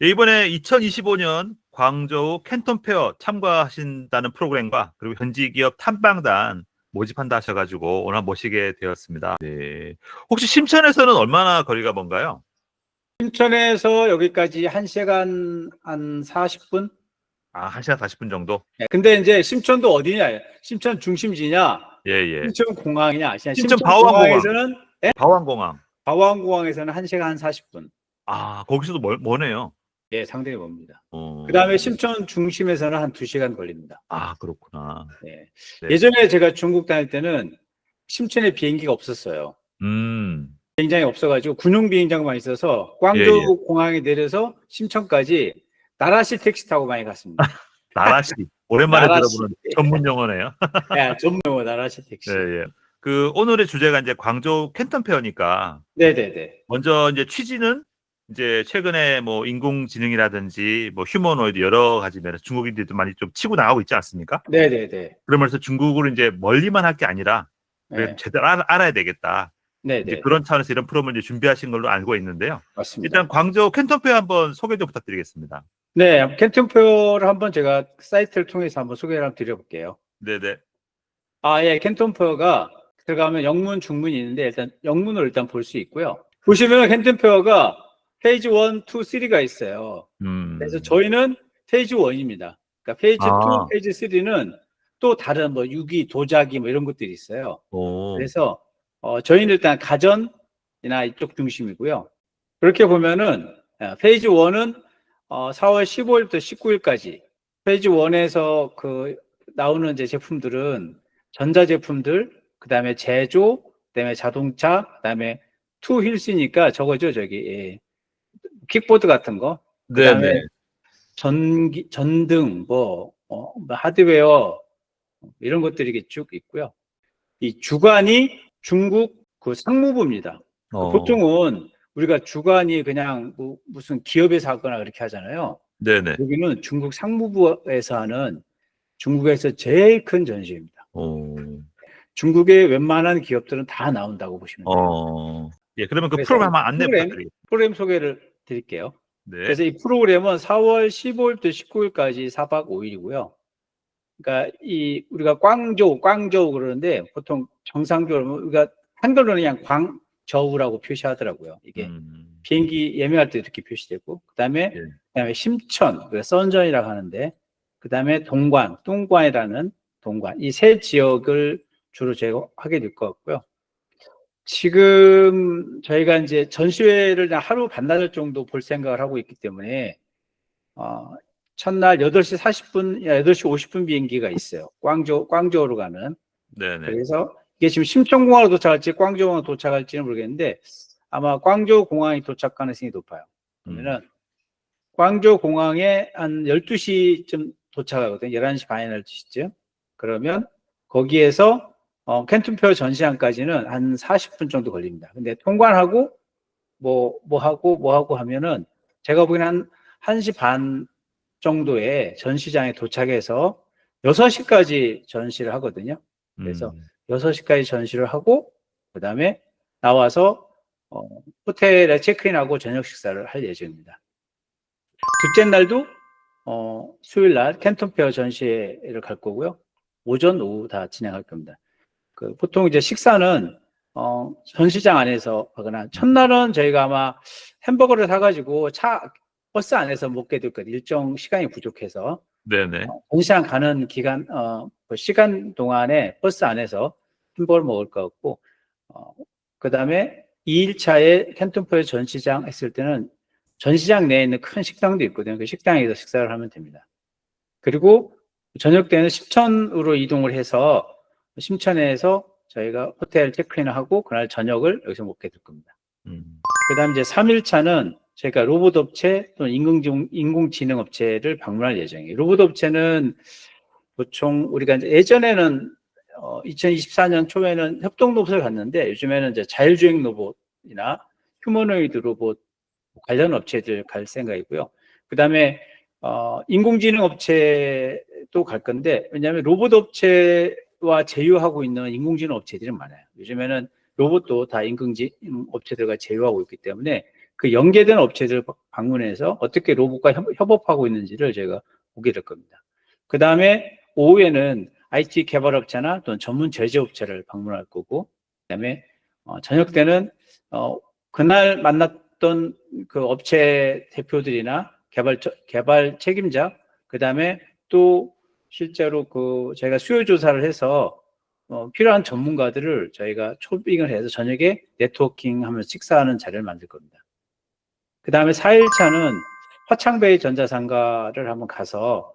이번에 2025년 광저우 캔톤 페어 참가하신다는 프로그램과 그리고 현지 기업 탐방단 모집한다 하셔가지고 오늘 모시게 되었습니다. 네. 혹시 심천에서는 얼마나 거리가 먼가요? 심천에서 여기까지 1시간 한 40분? 아, 1시간 40분 정도? 근데 이제 심천도 어디냐? 심천 중심지냐? 예, 예. 심천 공항이냐? 아시냐? 심천 심천 바오항공항. 공항에서는 바오항공항. 1시간 한 40분. 아, 거기서도 머네요. 예, 상당히 멉니다. 어. 그다음에 심천 중심에서는 한 2시간 걸립니다. 아, 그렇구나. 예. 네. 예전에 제가 중국 다닐 때는 심천에 비행기가 없었어요. 비행장이 없어가지고 군용 비행장만 있어서 광저우 예, 예. 공항에 내려서 심천까지 나라시 택시 타고 많이 갔습니다. 나라시. 오랜만에 나라시. 들어보는 전문 용어네요. 예, 전문 용어 나라시 택시. 예, 예. 그 오늘의 주제가 이제 광저우 캔턴 페어니까 네네네. 먼저 이제 취지는 이제 최근에 뭐 인공지능이라든지 뭐 휴머노이드 여러 가지 면에서 중국인들도 많이 좀 치고 나가고 있지 않습니까? 네네네. 그러면서 중국을 이제 멀리만 할 게 아니라 네. 제대로 알아야 되겠다. 이제 네네. 그런 차원에서 이런 프로그램을 이제 준비하신 걸로 알고 있는데요. 맞습니다. 일단 광저우 캔턴 페어 한번 소개 좀 부탁드리겠습니다. 네, 캔턴 페어를 한번 제가 사이트를 통해서 한번 소개를 한번 드려볼게요. 네네. 아, 예, 캔턴 페어가 들어가면 영문, 중문이 있는데 일단 영문을 일단 볼 수 있고요. 보시면 캔턴 페어가 페이지 1, 2, 3가 있어요. 그래서 저희는 페이지 1입니다. 그러니까 페이지 2, 아. 페이지 3는 또 다른 뭐 유기, 도자기 뭐 이런 것들이 있어요. 오. 그래서 저희는 일단 가전이나 이쪽 중심이고요. 그렇게 보면은 페이지 1은 4월 15일부터 19일까지 페이지 1에서 그 나오는 이제 제품들은 전자제품들, 그 다음에 제조, 그 다음에 자동차, 그 다음에 투 휠스니까 저거죠, 저기, 예. 킥보드 같은 거. 그 다음에 네네. 전등, 뭐 하드웨어, 이런 것들이 쭉 있고요. 이 주관이 중국 그 상무부입니다. 보통은 우리가 주관이 그냥 뭐 무슨 기업에서 하거나 그렇게 하잖아요. 네네. 여기는 중국 상무부에서 하는 중국에서 제일 큰 전시회입니다. 중국의 웬만한 기업들은 다 나온다고 보시면 돼요. 예, 그러면 그 프로그램 한번 안내 부탁드리겠습니다. 프로그램 소개를 드릴게요. 네. 그래서 이 프로그램은 4월 15일부터 19일까지 4박 5일이고요. 그러니까 우리가 광저우 그러는데 보통 정상적으로 우리가 한글로는 그냥 광저우라고 표시하더라고요. 이게 비행기 예매할 때 이렇게 표시되고, 그다음에 심천, 선전이라고 하는데, 그다음에 똥관이라는 동관, 이 세 지역을 주로 제가 하게 될 것 같고요. 지금 저희가 이제 전시회를 하루 반나절 정도 볼 생각을 하고 있기 때문에 첫날 8시 40분, 8시 50분 비행기가 있어요. 광저우로 가는. 네네. 그래서 이게 지금 심천공항으로 도착할지 광저우공항으로 도착할지는 모르겠는데 아마 광저우 공항이 도착 가능성이 높아요. 그러면은 광저우 공항에 한 12시쯤 도착하거든요. 11시 반이나 12시쯤. 그러면 거기에서 캔턴 페어 전시장까지는 한 40분 정도 걸립니다. 근데 통관하고 뭐 하고 하면은 제가 보기에는 한 1시 반 정도에 전시장에 도착해서 6시까지 전시를 하거든요. 그래서 6시까지 전시를 하고 그다음에 나와서 호텔에 체크인하고 저녁 식사를 할 예정입니다. 둘째 날도 수요일 날 캔턴 페어 전시회를 갈 거고요. 오전, 오후 다 진행할 겁니다. 보통 이제 식사는 전시장 안에서 하거나 첫날은 저희가 아마 햄버거를 사가지고 버스 안에서 먹게 될 거예요. 일정 시간이 부족해서. 네네. 전시장 가는 그 시간 동안에 버스 안에서 햄버거를 먹을 것 같고, 그 다음에 2일차에 캔턴 페어 전시장 했을 때는 전시장 내에 있는 큰 식당도 있거든요. 그 식당에서 식사를 하면 됩니다. 그리고 저녁 때는 심천으로 이동을 해서 심천에서 저희가 호텔 체크인을 하고 그날 저녁을 여기서 먹게 될 겁니다. 그 다음에 이제 3일차는 저희가 로봇 업체 또는 인공지능 업체를 방문할 예정이에요. 로봇 업체는 보통 우리가 이제 예전에는 2024년 초에는 협동 로봇을 갔는데 요즘에는 이제 자율주행 로봇이나 휴머노이드 로봇 관련 업체들 갈 생각이고요. 그 다음에 인공지능 업체도 갈 건데, 왜냐하면 로봇 업체와 제휴하고 있는 인공지능 업체들이 많아요. 요즘에는 로봇도 다 인공지능 업체들과 제휴하고 있기 때문에 그 연계된 업체들을 방문해서 어떻게 로봇과 협업하고 있는지를 저희가 보게 될 겁니다. 그 다음에 오후에는 IT 개발업체나 또는 전문 제조업체를 방문할 거고, 그 다음에 저녁 때는 그날 만났던 그 업체 대표들이나 개발 책임자, 그 다음에 또 실제로 그 저희가 수요 조사를 해서 필요한 전문가들을 저희가 초빙을 해서 저녁에 네트워킹 하면서 식사하는 자리를 만들 겁니다. 그 다음에 4일차는 화창베이 전자상가를 한번 가서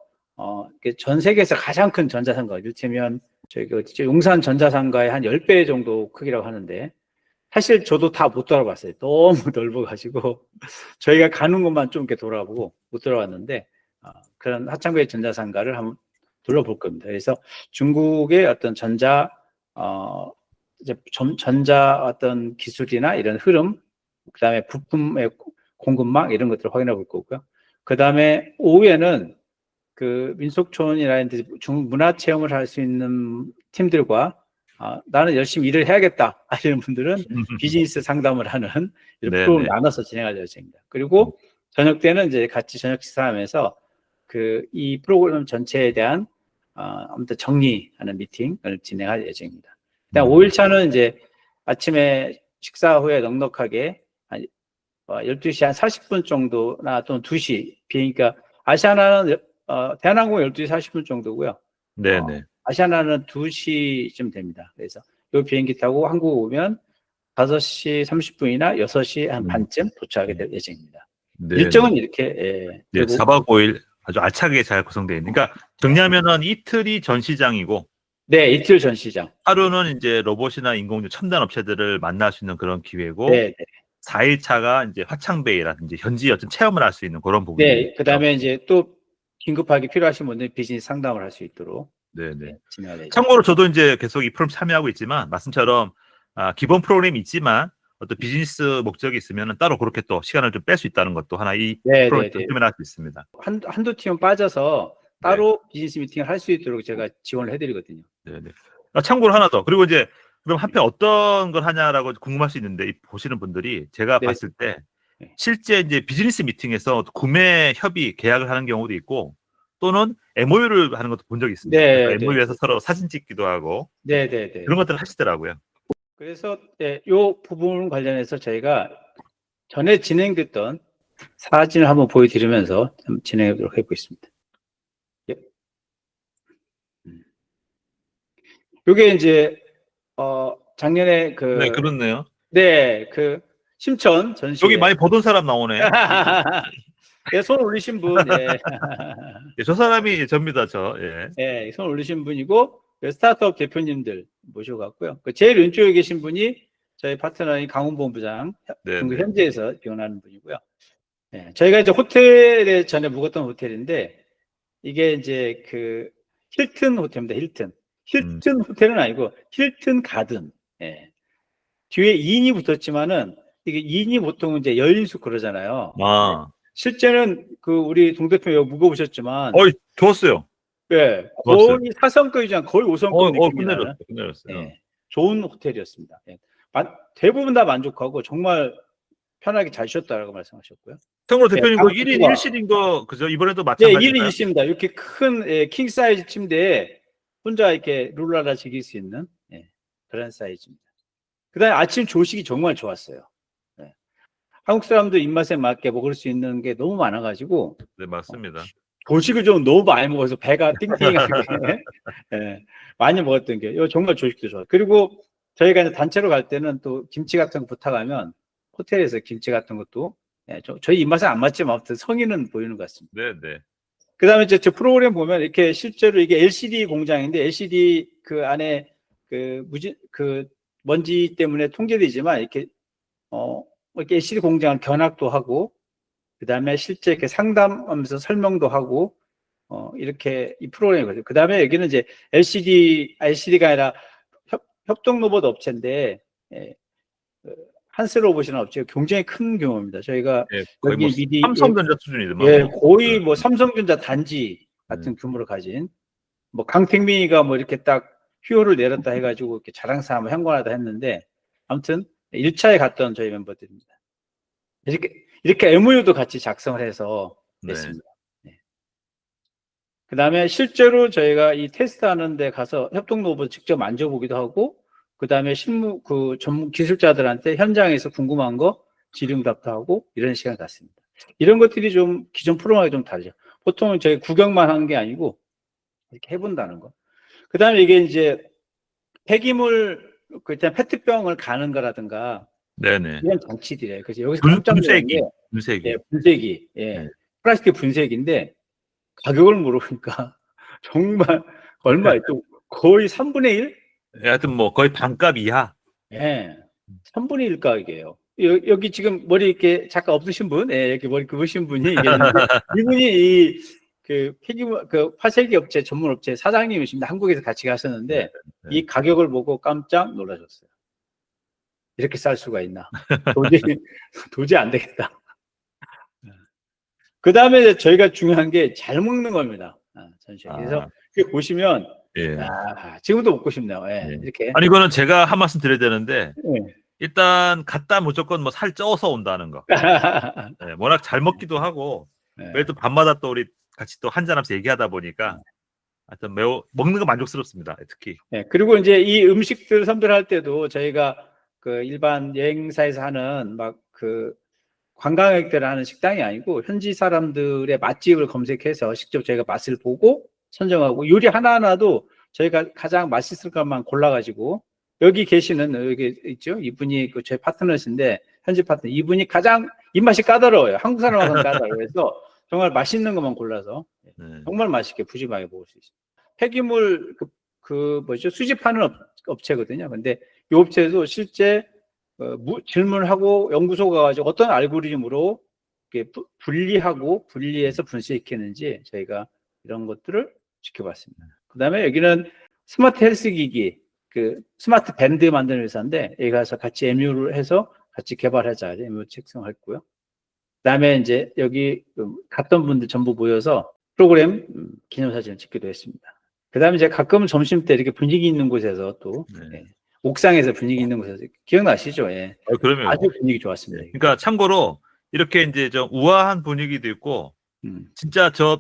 전 세계에서 가장 큰 전자상가, 이를테면 저희가 용산 전자상가의 한 10배 정도 크기라고 하는데, 사실 저도 다 못 돌아봤어요. 너무 넓어가지고 저희가 가는 곳만 좀 이렇게 돌아보고 못 돌아왔는데, 그런 화창베이 전자상가를 한번 둘러볼 겁니다. 그래서 중국의 어떤 이제 전자 어떤 기술이나 이런 흐름, 그 다음에 부품의 공급망 이런 것들을 확인해 볼 거고요. 그 다음에 오후에는 그 민속촌이라든지 중국 문화 체험을 할 수 있는 팀들과 나는 열심히 일을 해야겠다 하시는 분들은 비즈니스 상담을 하는 이런 네네. 프로그램을 나눠서 진행할 예정입니다. 그리고 저녁 때는 이제 같이 저녁 식사하면서 이 프로그램 전체에 대한 아무튼 정리하는 미팅을 진행할 예정입니다. 그다음 5일차는 이제 아침에 식사 후에 넉넉하게 한 12시 한 40분 정도나 또는 2시 비행기가 아시아나는 대한항공 12시 40분 정도고요. 네네. 아시아나는 2시쯤 됩니다. 그래서 이 비행기 타고 한국 오면 5시 30분이나 6시 한 반쯤 도착하게 될 예정입니다. 네네. 일정은 이렇게 네, 되고 4박 5일 아주 알차게 잘 구성되어 있는. 그러니까 정리하면은 이틀이 전시장이고, 네, 이틀 전시장. 하루는 이제 로봇이나 인공지능 첨단 업체들을 만날 수 있는 그런 기회고, 네, 네. 4일차가 이제 화창베이라든지 현지 어떤 체험을 할 수 있는 그런 부분이. 네, 그 다음에 이제 또 긴급하게 필요하신 분들 비즈니스 상담을 할 수 있도록 네네. 진행할 예정입니다. 참고로 저도 이제 계속 이 프로그램 참여하고 있지만, 말씀처럼 기본 프로그램이 있지만 어떤 비즈니스 목적이 있으면 따로 그렇게 또 시간을 좀 뺄 수 있다는 것도 하나 이 네, 프로그램 네, 네. 장점이라 할 수 있습니다. 한두 팀은 빠져서 따로 비즈니스 미팅을 할 수 있도록 제가 지원을 해드리거든요. 네네. 참고로 하나 더. 그리고 이제 그럼 한편 어떤 걸 하냐라고 궁금할 수 있는데, 이 보시는 분들이 제가 네. 봤을 때 네. 실제 이제 비즈니스 미팅에서 구매 협의 계약을 하는 경우도 있고, 또는 MOU를 하는 것도 본 적이 있습니다. 네, 그래서 네. MOU에서 서로 사진 찍기도 하고 네, 네, 네. 그런 것들을 하시더라고요. 그래서 이 부분 관련해서 저희가 전에 진행됐던 사진을 한번 보여드리면서 진행해 보도록 해보겠습니다. 이게 이제 작년에 네, 그렇네요. 심천 전시회 여기 많이 보던 사람 나오네. 예, 손 올리신 분, 예. 예, 저 사람이 접니다, 저. 예. 예, 손 올리신 분이고 스타트업 대표님들 모셔갔고요. 제일 왼쪽에 계신 분이 저희 파트너인 강훈본부장, 중국 현지에서 비원하는 분이고요. 예, 저희가 이제 호텔에 전에 묵었던 호텔인데, 이게 이제 힐튼 호텔입니다. 힐튼 호텔은 아니고 힐튼 가든. 예. 뒤에 2인이 붙었지만은 이게 2인이 보통 이제 여인숙 그러잖아요. 실제는 우리 동 대표 여기 묵어보셨지만, 좋았어요. 예, 거의 4성급이지 거의 5성급 느낌이 나는 끝내줬어요. 예, 좋은 호텔이었습니다. 예. 대부분 다 만족하고 정말 편하게 잘 쉬었다라고 말씀하셨고요. 참고로 대표님 그 1인 좋아. 1실인 거 그죠? 이번에도 네, 마찬가지인가요? 1인 있습니다. 이렇게 큰 킹 사이즈 침대에 혼자 이렇게 룰라라 즐길 수 있는 그런 사이즈입니다. 그다음에 아침 조식이 정말 좋았어요. 예. 한국 사람들 입맛에 맞게 먹을 수 있는 게 너무 많아가지고. 네, 맞습니다. 조식을 좀 너무 많이 먹어서 배가 띵띵하게 예, 많이 먹었던 게 정말 조식도 좋아요. 그리고 저희가 이제 단체로 갈 때는 또 김치 같은 거 부탁하면 호텔에서 김치 같은 것도 저희 입맛에 안 맞지만 아무튼 성의는 보이는 것 같습니다. 네. 그 다음에 이제 저 프로그램 보면 이렇게 실제로 이게 LCD 공장인데 LCD 그 안에 먼지 때문에 통제되지만 이렇게 LCD 공장을 견학도 하고 그 다음에 실제 이렇게 상담하면서 설명도 하고, 이렇게 이 프로그램이거든요. 그 다음에 여기는 이제 LCD가 아니라 협동 로봇 업체인데, 한스 로봇이라는 업체가 굉장히 큰 규모입니다. 저희가 거의 여기 미리 삼성전자 수준이더만. 예, 거의 뭐 삼성전자 단지 같은 규모를 가진, 뭐 강택민이가 뭐 이렇게 딱 휴호를 내렸다 해가지고 이렇게 자랑스러운 현관하다 했는데, 아무튼 1차에 갔던 저희 멤버들입니다. 이렇게 MOU도 같이 작성을 해서 네. 냈습니다. 네. 그 다음에 실제로 저희가 이 테스트하는 데 가서 협동로봇 직접 만져보기도 하고, 그 다음에 전문 기술자들한테 현장에서 궁금한 거 질의응답도 하고 이런 시간 갖습니다. 이런 것들이 좀 기존 프로그램과 좀 다르죠. 보통은 저희 구경만 하는 게 아니고 이렇게 해본다는 거. 그 다음에 이게 이제 폐기물, 그때 페트병을 가는 거라든가 네네. 이런 장치들이에요. 그래서 여기서 깜짝 놀란 게, 예, 분쇄기, 예, 네. 플라스틱 분쇄기인데 가격을 물어보니까 정말 얼마였죠? 거의 3분의 1? 하여튼 뭐 거의 반값 이하. 예, 3분의 1 가격이에요. 여기 지금 머리 이렇게 잠깐 없으신 분, 예, 이렇게 머리 굽으신 분이 계시는데 이분이 그 폐기물, 그 화쇄기 업체 전문 업체 사장님이십니다. 한국에서 같이 가셨는데 네, 네. 이 가격을 보고 깜짝 놀라셨어요. 이렇게 쌀 수가 있나? 도저히 안 되겠다. 그 다음에 저희가 중요한 게 잘 먹는 겁니다. 전시회. 그래서 보시면, 예. 지금도 먹고 싶네요. 예, 예. 이렇게. 아니, 이거는 제가 한 말씀 드려야 되는데, 예. 일단 갔다 무조건 뭐 살 쪄서 온다는 거. 예, 워낙 잘 먹기도 하고, 예. 매일 또 밤마다 또 우리 같이 또 한잔하면서 얘기하다 보니까, 하여튼 매우 먹는 거 만족스럽습니다. 특히. 예, 그리고 이제 이 음식들 선별할 때도 저희가 그 일반 여행사에서 하는 막 그 관광객들 하는 식당이 아니고 현지 사람들의 맛집을 검색해서 직접 저희가 맛을 보고 선정하고 요리 하나하나도 저희가 가장 맛있을 것만 골라가지고 여기 계시는 여기 있죠? 이분이 그 저희 파트너신데 현지 파트너 이분이 가장 입맛이 까다로워요. 한국 사람하고는 까다로워요. 그래서 정말 맛있는 것만 골라서 정말 맛있게 푸짐하게 먹을 수 있습니다. 폐기물 뭐죠? 수집하는 업체거든요. 근데 이 업체에도 실제 질문하고 연구소 가가지고 어떤 알고리즘으로 이렇게 분리해서 분쇄시키는지 저희가 이런 것들을 지켜봤습니다. 그 다음에 여기는 스마트 헬스 기기, 그 스마트 밴드 만드는 회사인데 여기 가서 같이 MOU를 해서 같이 개발하자 MOU 책정했고요. 그 다음에 이제 여기 갔던 분들 전부 모여서 프로그램 기념사진을 찍기도 했습니다. 그 다음에 이제 가끔 점심 때 이렇게 분위기 있는 곳에서 또 옥상에서 분위기 있는 곳에서 기억나시죠? 예. 그러면 아주 분위기 좋았습니다. 그러니까 참고로 이렇게 이제 좀 우아한 분위기도 있고 진짜 저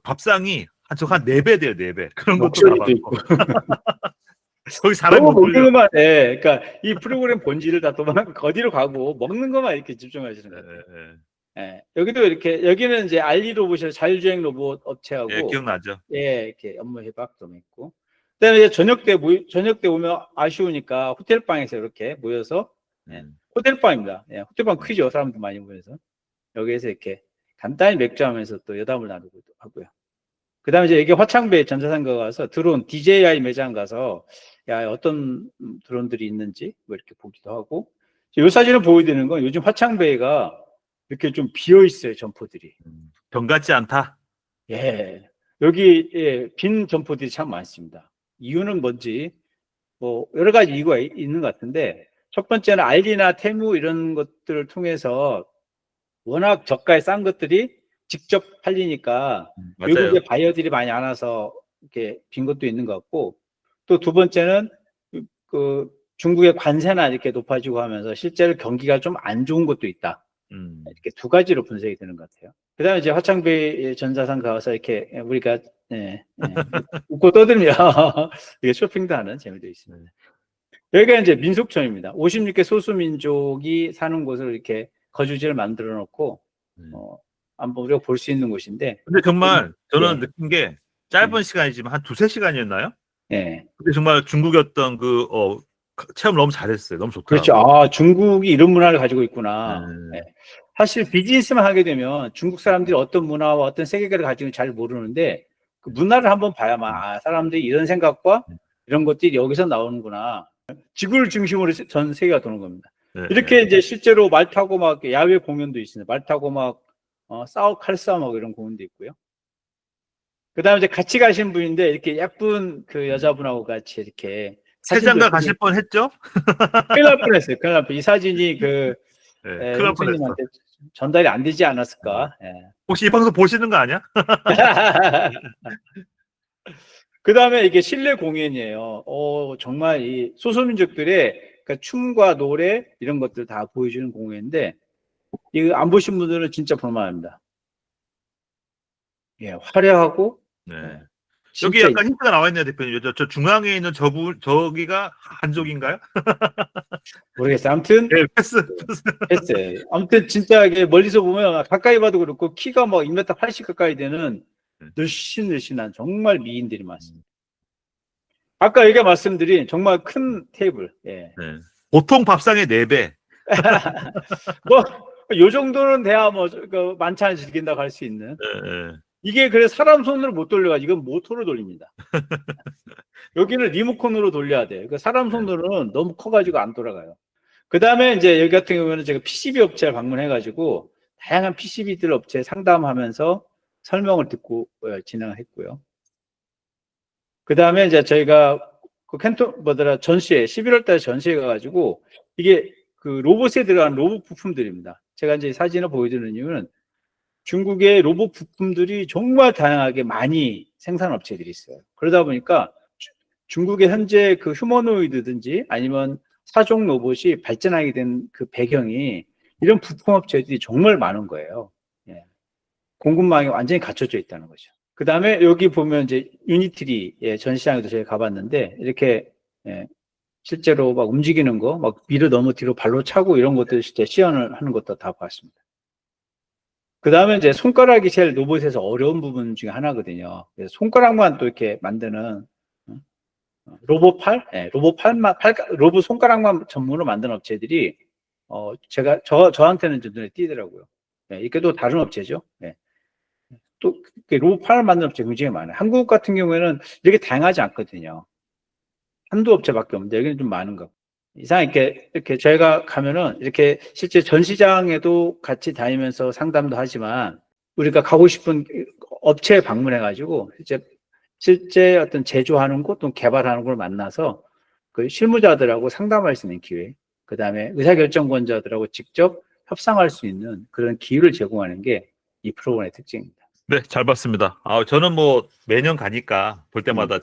밥상이 한 4배 돼요, 4배. 그런 것도 목소리도 있고. 거기 사람이 못 먹는 돌려. 것만, 예. 그러니까 이 프로그램 본질을 다 도망 어디로 가고 먹는 것만 이렇게 집중하시는 거예요. 예. 여기도 이렇게 여기는 이제 알리 로봇이라 자율주행 로봇 업체하고 예, 기억나죠? 예, 이렇게 업무 협약 좀 있고. 그다음에 이제 저녁 때 오면 아쉬우니까 호텔 방에서 이렇게 모여서 호텔방입니다. 예, 호텔방 크죠. 사람들 많이 모여서 여기에서 이렇게 간단히 맥주하면서 또 여담을 나누고 하고요. 그다음에 이제 여기 화창배 전자상가 가서 드론 DJI 매장 가서 야 어떤 드론들이 있는지 뭐 이렇게 보기도 하고. 이 사진을 보여드리는 건 요즘 화창배가 이렇게 좀 비어 있어요, 점포들이. 병 같지 않다. 예, 여기 빈 점포들이 참 많습니다. 이유는 뭔지 뭐 여러 가지 이유가 있는 것 같은데 첫 번째는 알리나 테무 이런 것들을 통해서 워낙 저가에 싼 것들이 직접 팔리니까 외국의 바이어들이 많이 안 와서 이렇게 빈 것도 있는 것 같고 또 두 번째는 그 중국의 관세나 이렇게 높아지고 하면서 실제로 경기가 좀 안 좋은 것도 있다. 이렇게 두 가지로 분석이 되는 것 같아요. 그 다음에 이제 화창배 전자상 가서 이렇게 우리가 웃고 떠들며 이게 쇼핑도 하는 재미도 있습니다. 여기가 이제 민속촌입니다. 56개 소수민족이 사는 곳을 이렇게 거주지를 만들어 놓고 한번 우리가 볼 수 있는 곳인데 근데 정말 저는 느낀 게 짧은 시간이지만 한 2-3시간이었나요? 네. 근데 정말 중국의 어떤 체험 너무 잘했어요. 너무 좋더라고요. 그렇죠. 아, 중국이 이런 문화를 가지고 있구나. 네. 사실 비즈니스만 하게 되면 중국 사람들이 어떤 문화와 어떤 세계관을 가지고 잘 모르는데 그 문화를 한번 봐야만 사람들이 이런 생각과 이런 것들이 여기서 나오는구나. 지구를 중심으로 전 세계가 도는 겁니다. 이렇게 이제 실제로 말 타고 막 야외 공연도 있습니다. 말 타고 막 칼싸움하고 이런 공연도 있고요. 그 다음에 이제 같이 가신 분인데 이렇게 예쁜 그 여자분하고 같이 이렇게 세장가 가실 뻔 했죠? 큰일 날 뻔했어요. 큰일 날 뻔. 이 사진이 형수님한테 전달이 안 되지 않았을까. 혹시 이 방송 보시는 거 아니야? 그 다음에 이게 실내 공연이에요. 정말 이 소수민족들의 그러니까 춤과 노래 이런 것들 다 보여주는 공연인데 이거 안 보신 분들은 진짜 볼만합니다. 예, 화려하고 네. 예, 여기 진짜 약간 힌트가 나와 있네요, 대표님. 저 중앙에 있는 저기가 한족인가요? 모르겠어요. 아무튼 네, 패스. 했어요. 아무튼 진짜 이게 멀리서 보면 가까이 봐도 그렇고 키가 막 2m 80 가까이 되는 네. 늘씬늘씬한 정말 미인들이 많습니다. 아까 얘기 말씀드린 정말 큰 테이블. 예. 네. 보통 밥상의 4배. 뭐, 요 정도는 돼야 뭐, 그 만찬을 즐긴다고 할 수 있는. 네. 이게 그래 사람 손으로 못 돌려가지고 이건 모터로 돌립니다. 여기는 리모컨으로 돌려야 돼. 그 사람 손으로는 너무 커가지고 안 돌아가요. 그 다음에 이제 여기 같은 경우에는 제가 PCB 업체를 방문해가지고 다양한 PCB들 업체 상담하면서 설명을 듣고 진행을 했고요. 그 다음에 이제 저희가 그 전시회, 11월 달에 전시회 가가지고 이게 그 로봇에 들어간 로봇 부품들입니다. 제가 이제 사진을 보여드리는 이유는 중국의 로봇 부품들이 정말 다양하게 많이 생산 업체들이 있어요. 그러다 보니까 중국의 현재 그 휴머노이드든지 아니면 사종 로봇이 발전하게 된 그 배경이 이런 부품 업체들이 정말 많은 거예요. 예. 공급망이 완전히 갖춰져 있다는 거죠. 그 다음에 여기 보면 이제 유니트리 전시장에도 저희 가봤는데 이렇게 실제로 막 움직이는 거, 막 위로 너무 뒤로 발로 차고 이런 것들 진짜 시연을 하는 것도 다 봤습니다. 그 다음에 이제 손가락이 제일 로봇에서 어려운 부분 중에 하나거든요. 그래서 손가락만 또 이렇게 만드는 로봇 팔? 네, 로봇 손가락만 전문으로 만드는 업체들이 저한테는 좀 눈에 띄더라고요. 네, 이게 또 다른 업체죠. 네. 또 로봇 팔 만드는 업체 굉장히 많아요. 한국 같은 경우에는 이렇게 다양하지 않거든요. 한두 업체밖에 없는데 여기는 좀 많은 거. 이상 이렇게 저희가 가면은 이렇게 실제 전시장에도 같이 다니면서 상담도 하지만 우리가 가고 싶은 업체에 방문해 가지고 실제 어떤 제조하는 곳 또는 개발하는 걸 만나서 그 실무자들하고 상담할 수 있는 기회, 그 다음에 의사결정권자들하고 직접 협상할 수 있는 그런 기회를 제공하는 게 이 프로그램의 특징입니다. 네, 잘 봤습니다. 저는 뭐 매년 가니까 볼 때마다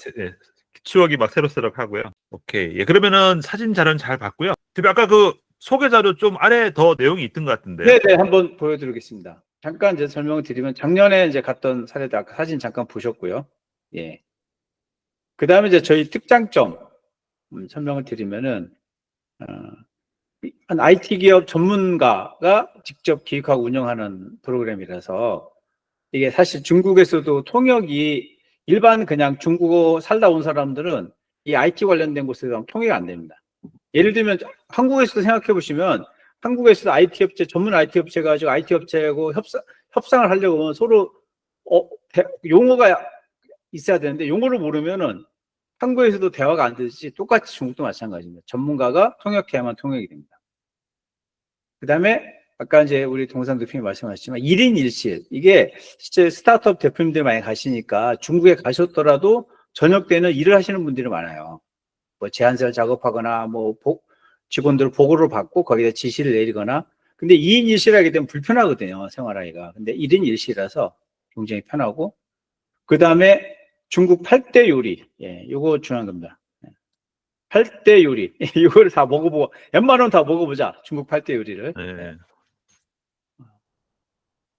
추억이 막 새록새록하고요. 오케이. 예, 그러면은 사진 자료는 잘 봤고요. 대표 아까 그 소개 자료 좀 아래 더 내용이 있던 것 같은데요. 네, 한번 보여드리겠습니다. 잠깐 이제 설명을 드리면 작년에 이제 갔던 사례도 아까 사진 잠깐 보셨고요. 예. 그 다음에 이제 저희 특장점 설명을 드리면은 한 IT 기업 전문가가 직접 기획하고 운영하는 프로그램이라서 이게 사실 중국에서도 통역이 일반 그냥 중국어 살다 온 사람들은 이 IT 관련된 곳에서 통역이 안 됩니다. 예를 들면 한국에서도 생각해 보시면 한국에서도 IT 업체, 전문 IT 업체 가지고 IT 업체하고 협상을 하려고 하면 서로 용어가 있어야 되는데 용어를 모르면은 한국에서도 대화가 안 되듯이 똑같이 중국도 마찬가지입니다. 전문가가 통역해야만 통역이 됩니다. 그 다음에 아까 이제 우리 동상 대표님 말씀하셨지만 1인 1실 이게 실제 스타트업 대표님들 많이 가시니까 중국에 가셨더라도 저녁 때는 일을 하시는 분들이 많아요. 뭐 제안서를 작업하거나 뭐 직원들 보고를 받고 거기다 지시를 내리거나. 근데 2인 1실 하게 되면 불편하거든요, 생활하기가. 근데 1인 1실이라서 굉장히 편하고. 그 다음에 중국 8대 요리. 예, 요거 중요한 겁니다. 8대 요리. 이거를 다 먹어보고, 웬만하면 다 먹어보자. 중국 8대 요리를. 네. 예.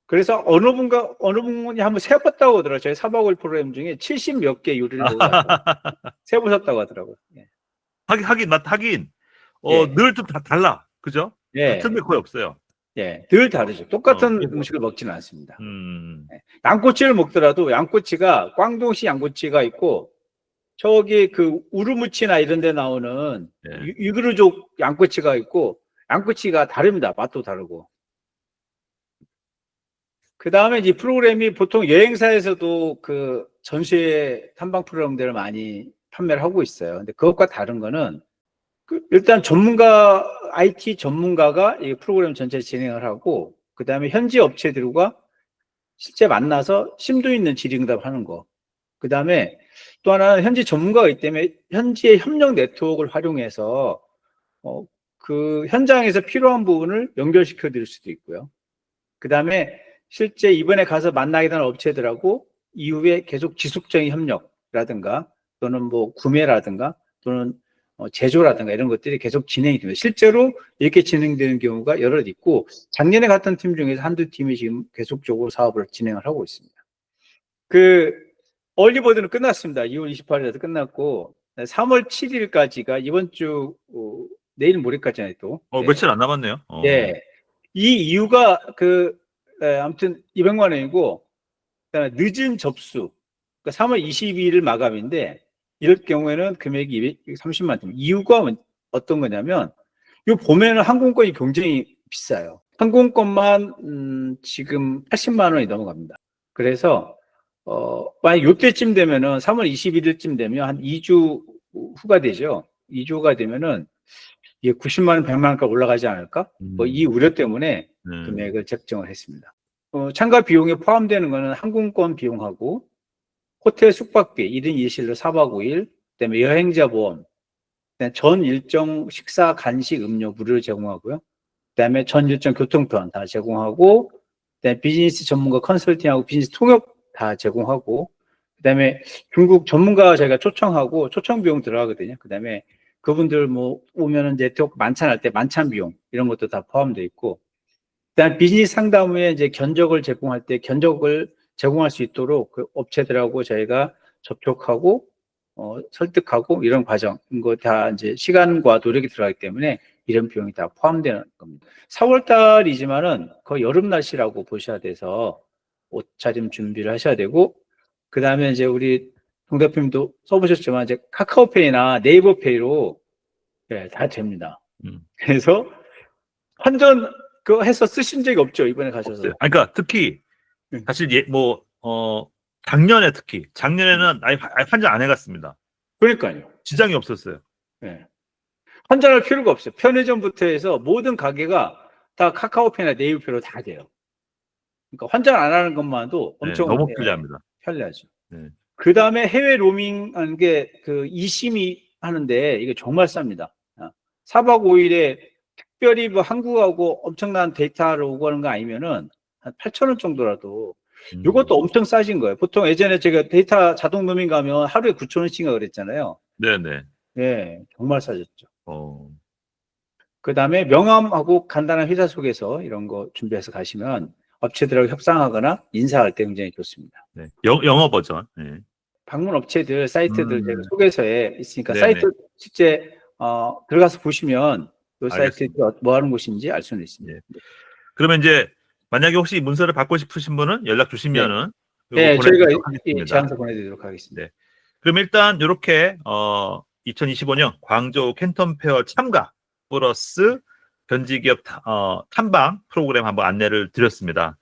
그래서 어느 분이 한번 세봤다고 하더라고요. 저희 4박 5일 프로그램 중에 70 몇 개 요리를 먹어봤다고. 세보셨다고 하더라고요. 예. 하긴. 예. 늘 좀 다 달라. 그죠? 예. 같은 게 거의 없어요. 예, 늘 다르죠. 똑같은 음식을 먹지는 않습니다. 예. 양꼬치를 먹더라도 양꼬치가 광동식 양꼬치가 있고 저기 그 우르무치나 이런 데 나오는 유그르족 양꼬치가 있고 양꼬치가 다릅니다. 맛도 다르고. 그 다음에 이 프로그램이 보통 여행사에서도 그 전시회 탐방 프로그램들을 많이 판매를 하고 있어요. 근데 그것과 다른 거는 일단 IT 전문가가 이 프로그램 전체 진행을 하고, 그 다음에 현지 업체들과 실제 만나서 심도 있는 질의응답 하는 거. 그 다음에 또 하나는 현지 전문가가 있기 때문에 현지의 협력 네트워크를 활용해서, 그 현장에서 필요한 부분을 연결시켜 드릴 수도 있고요. 그 다음에 실제 이번에 가서 만나게 된 업체들하고 이후에 계속 지속적인 협력이라든가 또는 뭐 구매라든가 또는 제조라든가 이런 것들이 계속 진행이 됩니다. 실제로 이렇게 진행되는 경우가 여러 있고 작년에 갔던 팀 중에서 한두 팀이 지금 계속적으로 사업을 진행을 하고 있습니다. 그 얼리버드는 끝났습니다. 2월 28일에도 끝났고 3월 7일까지가 이번 주 내일 모레까지는 또 며칠 안 남았네요. 예. 이 이유가 아무튼 200만 원이고 그다음에 늦은 접수. 그러니까 3월 22일 마감인데 이럴 경우에는 금액이 230만 원. 이유가 어떤 거냐면 이 봄에는 항공권이 굉장히 비싸요. 항공권만 지금 80만 원이 넘어갑니다. 그래서 만약 요때쯤 되면은 3월 21일쯤 되면 한 2주 후가 되죠. 2주가 되면은 이게 90만 원, 100만 원까지 올라가지 않을까? 이 우려 때문에 금액을 책정을 했습니다. 참가 비용에 포함되는 거는 항공권 비용하고 호텔 숙박비 1인 2실로 4박 5일, 그다음에 여행자 보험, 그다음에 전 일정 식사, 간식, 음료 무료로 제공하고요. 그다음에 전 일정 교통편 다 제공하고, 그다음에 비즈니스 전문가 컨설팅하고 비즈니스 통역 다 제공하고, 그다음에 중국 전문가 저희가 초청하고 초청 비용 들어가거든요. 그다음에 그분들 뭐 오면은 네트워크 만찬할 때 만찬 비용 이런 것도 다 포함되어 있고, 그다음에 비즈니스 상담 후에 이제 견적을 제공할 때 견적을 제공할 수 있도록 그 업체들하고 저희가 접촉하고 설득하고 이런 과정 이거 다 이제 시간과 노력이 들어가기 때문에 이런 비용이 다 포함되는 겁니다. 4월 달이지만은 거의 여름 날씨라고 보셔야 돼서 옷차림 준비를 하셔야 되고, 그 다음에 이제 우리 동 대표님도 써보셨지만 이제 카카오페이나 네이버페이로 다 됩니다. 그래서 환전 그거 해서 쓰신 적이 없죠, 이번에 가셔서? 없어요. 그러니까 특히 사실 작년에는 아예 환전 안 해갔습니다. 그러니까요. 지장이 없었어요. 네. 환전할 필요가 없어요. 편의점부터 해서 모든 가게가 다 카카오페이나 네이버페이로 다 돼요. 그러니까 환전 안 하는 것만도 엄청 너무 편리합니다. 편리하죠. 네. 그 다음에 해외 로밍 하는 게 그 이심이 하는데 이게 정말 쌉니다. 4박 5일에 특별히 뭐 한국하고 엄청난 데이터를 오고 하는 거 아니면은 한 8,000원 정도라도 이것도 엄청 싸진 거예요. 보통 예전에 제가 데이터 자동 로밍 가면 하루에 9,000원씩인가 그랬잖아요. 네네. 예, 정말 싸졌죠. 그 다음에 명함하고 간단한 회사 소개서 이런 거 준비해서 가시면 업체들하고 협상하거나 인사할 때 굉장히 좋습니다. 네. 영어 버전. 네. 방문 업체들 사이트들 제가 소개서에 있으니까 네네. 사이트 실제 들어가서 보시면 이 사이트 알겠습니다. 뭐 하는 곳인지 알 수는 있습니다. 네. 그러면 이제 만약에 혹시 문서를 받고 싶으신 분은 연락 주시면은 네, 저희가 하겠습니다. 제안서 보내드리도록 하겠습니다. 네. 그럼 일단 이렇게 2025년 광저우 캔톤 페어 참가 플러스 현지기업 탐방 프로그램 한번 안내를 드렸습니다.